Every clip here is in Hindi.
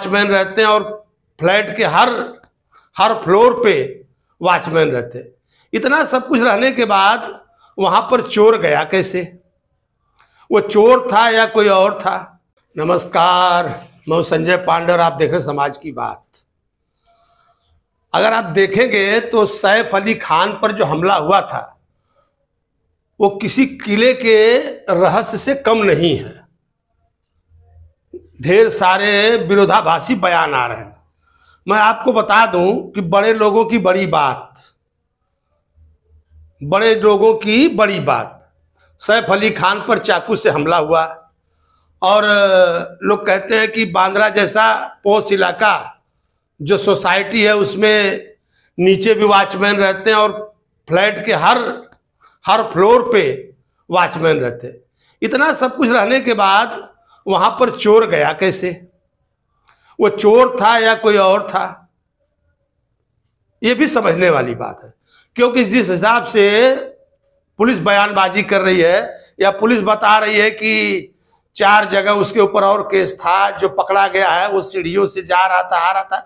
वॉचमैन रहते हैं और फ्लैट के हर फ्लोर पे वॉचमैन रहते हैं। इतना सब कुछ रहने के बाद वहां पर चोर गया कैसे? वो चोर था या कोई और था? नमस्कार, मैं संजय पांडे और आप देख रहे हैं समाज की बात। अगर आप देखेंगे तो सैफ अली खान पर जो हमला हुआ था वो किसी किले के रहस्य से कम नहीं है। ढेर सारे विरोधाभासी बयान आ रहे हैं। मैं आपको बता दूं कि बड़े लोगों की बड़ी बात, सैफ अली खान पर चाकू से हमला हुआ और लोग कहते हैं कि बांद्रा जैसा पोश इलाका जो सोसाइटी है उसमें नीचे भी वॉचमैन रहते हैं और फ्लैट के हर फ्लोर पे वॉचमैन रहते हैं। इतना सब कुछ रहने के बाद वहां पर चोर गया कैसे? वो चोर था या कोई और था? ये भी समझने वाली बात है, क्योंकि जिस हिसाब से पुलिस बयानबाजी कर रही है या पुलिस बता रही है कि 4 जगह उसके ऊपर और केस था, जो पकड़ा गया है वो सीढ़ियों से जा रहा था, आ रहा था,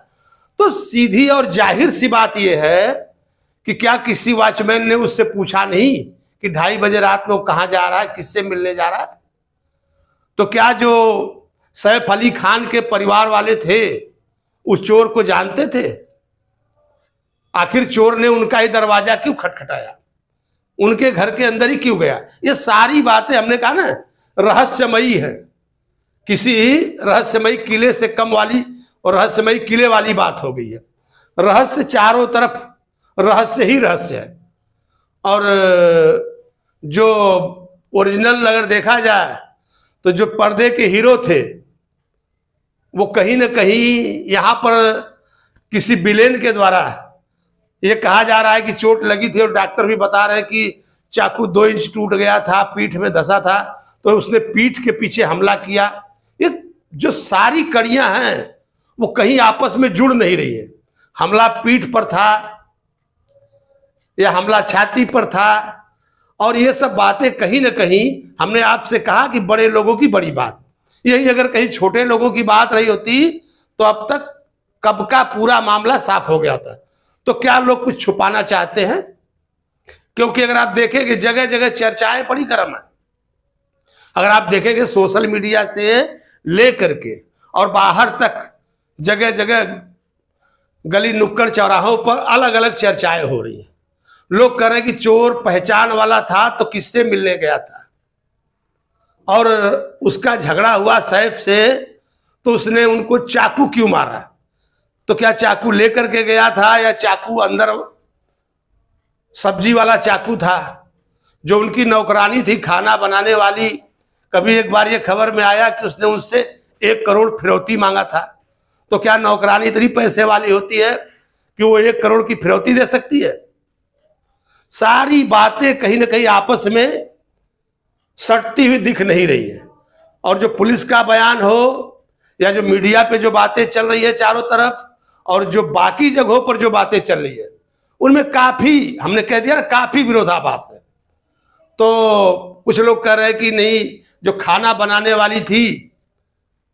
तो सीधी और जाहिर सी बात यह है कि क्या किसी वॉचमैन ने उससे पूछा नहीं कि 2:30 बजे रात में वो कहां जा रहा है, किससे मिलने जा रहा है? तो क्या जो सैफ अली खान के परिवार वाले थे उस चोर को जानते थे? आखिर चोर ने उनका ही दरवाजा क्यों खटखटाया, उनके घर के अंदर ही क्यों गया? ये सारी बातें हमने कहा ना रहस्यमयी है, किसी रहस्यमयी किले से कम वाली और रहस्यमयी किले वाली बात हो गई है। रहस्य चारों तरफ रहस्य ही रहस्य है। और जो ओरिजिनल अगर देखा जाए तो जो पर्दे के हीरो थे वो कहीं ना कहीं यहां पर किसी विलेन के द्वारा, ये कहा जा रहा है कि चोट लगी थी और डॉक्टर भी बता रहे हैं कि चाकू 2 इंच टूट गया था, पीठ में धंसा था, तो उसने पीठ के पीछे हमला किया। ये जो सारी कड़ियां हैं वो कहीं आपस में जुड़ नहीं रही है। हमला पीठ पर था या हमला छाती पर था, और ये सब बातें कहीं ना कहीं हमने आपसे कहा कि बड़े लोगों की बड़ी बात। यही अगर कहीं छोटे लोगों की बात रही होती तो अब तक कब का पूरा मामला साफ हो गया था। तो क्या लोग कुछ छुपाना चाहते हैं? क्योंकि अगर आप देखेंगे जगह जगह चर्चाएं बड़ी गर्म है। अगर आप देखेंगे सोशल मीडिया से लेकर के और बाहर तक जगह जगह गली नुक्कड़ चौराहों पर अलग अलग चर्चाएं हो रही हैं। लोग कह रहे हैं कि चोर पहचान वाला था तो किससे मिलने गया था, और उसका झगड़ा हुआ सैफ से तो उसने उनको चाकू क्यों मारा? तो क्या चाकू लेकर के गया था या चाकू अंदर सब्जी वाला चाकू था जो उनकी नौकरानी थी खाना बनाने वाली? कभी एक बार ये खबर में आया कि उसने उससे 1 करोड़ फिरौती मांगा था। तो क्या नौकरानी इतनी पैसे वाली होती है कि वो 1 करोड़ की फिरौती दे सकती है? सारी बातें कहीं ना कहीं आपस में सटती हुई दिख नहीं रही है। और जो पुलिस का बयान हो या जो मीडिया पे जो बातें चल रही है चारों तरफ, और जो बाकी जगहों पर जो बातें चल रही है, उनमें काफी, हमने कह दिया ना, काफी विरोधाभास है। तो कुछ लोग कह रहे हैं कि नहीं, जो खाना बनाने वाली थी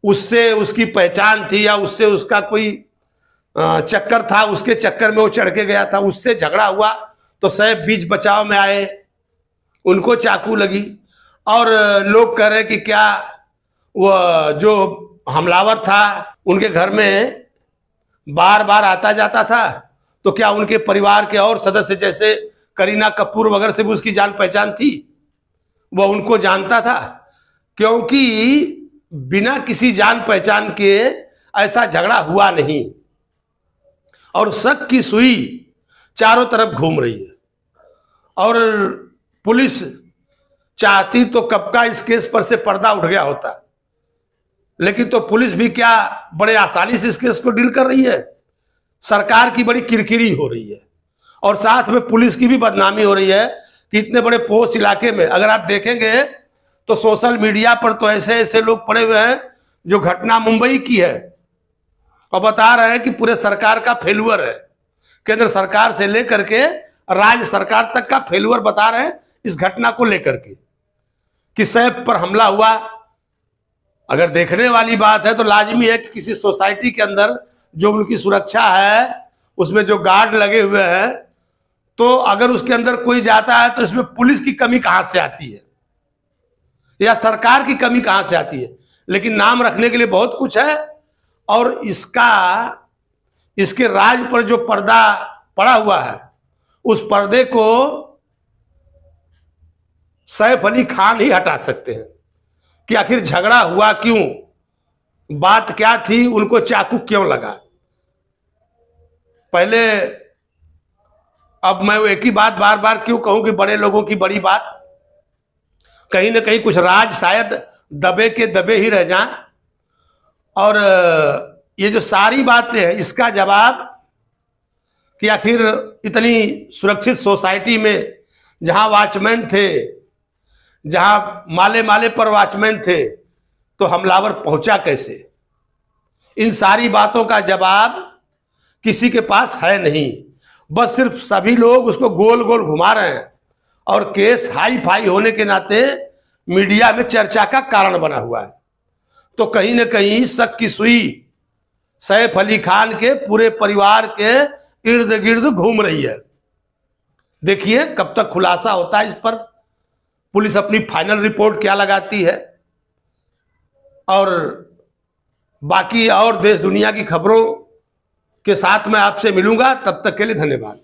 उससे उसकी पहचान थी या उससे उसका कोई चक्कर था, उसके चक्कर में वो चढ़ के गया था, उससे झगड़ा हुआ तो सैफ बीच बचाव में आए, उनको चाकू लगी। और लोग कह रहे हैं कि क्या वो जो हमलावर था उनके घर में बार बार आता जाता था, तो क्या उनके परिवार के और सदस्य जैसे करीना कपूर वगैरह से भी उसकी जान पहचान थी, वह उनको जानता था? क्योंकि बिना किसी जान पहचान के ऐसा झगड़ा हुआ नहीं, और शक की सुई चारों तरफ घूम रही है। और पुलिस चाहती तो कब का इस केस पर से पर्दा उठ गया होता, लेकिन तो पुलिस भी क्या बड़े आसानी से इस केस को डील कर रही है। सरकार की बड़ी किरकिरी हो रही है और साथ में पुलिस की भी बदनामी हो रही है कि इतने बड़े पोश इलाके में, अगर आप देखेंगे तो सोशल मीडिया पर तो ऐसे ऐसे लोग पड़े हुए हैं जो घटना मुंबई की है और बता रहे हैं कि पूरे सरकार का फेल्यूर है। केंद्र सरकार से लेकर के राज्य सरकार तक का फेल्यूर बता रहे हैं इस घटना को लेकर के कि सैफ पर हमला हुआ अगर देखने वाली बात है तो लाजमी है कि किसी सोसाइटी के अंदर जो उनकी सुरक्षा है, उसमें जो गार्ड लगे हुए हैं, तो अगर उसके अंदर कोई जाता है तो इसमें पुलिस की कमी कहां से आती है या सरकार की कमी कहां से आती है? लेकिन नाम रखने के लिए बहुत कुछ है। और इसके राज पर जो पर्दा पड़ा हुआ है, उस पर्दे को सैफ अली खान ही हटा सकते हैं कि आखिर झगड़ा हुआ क्यों, बात क्या थी, उनको चाकू क्यों लगा। पहले, अब मैं वो एक ही बात बार बार क्यों कहूं कि बड़े लोगों की बड़ी बात, कहीं ना कहीं कुछ राज शायद दबे के दबे ही रह जाएं। और ये जो सारी बातें हैं, इसका जवाब कि आखिर इतनी सुरक्षित सोसाइटी में जहां वॉचमैन थे, जहां माले माले पर वॉचमैन थे, तो हमलावर पहुंचा कैसे? इन सारी बातों का जवाब किसी के पास है नहीं। बस सिर्फ सभी लोग उसको गोल गोल घुमा रहे हैं और केस हाई फाई होने के नाते मीडिया में चर्चा का कारण बना हुआ है। तो कहीं ना कहीं शक की सुई सैफ अली खान के पूरे परिवार के इर्द गिर्द घूम रही है। देखिए कब तक खुलासा होता है इस पर, पुलिस अपनी फाइनल रिपोर्ट क्या लगाती है। और बाकी और देश दुनिया की खबरों के साथ मैं आपसे मिलूंगा। तब तक के लिए धन्यवाद।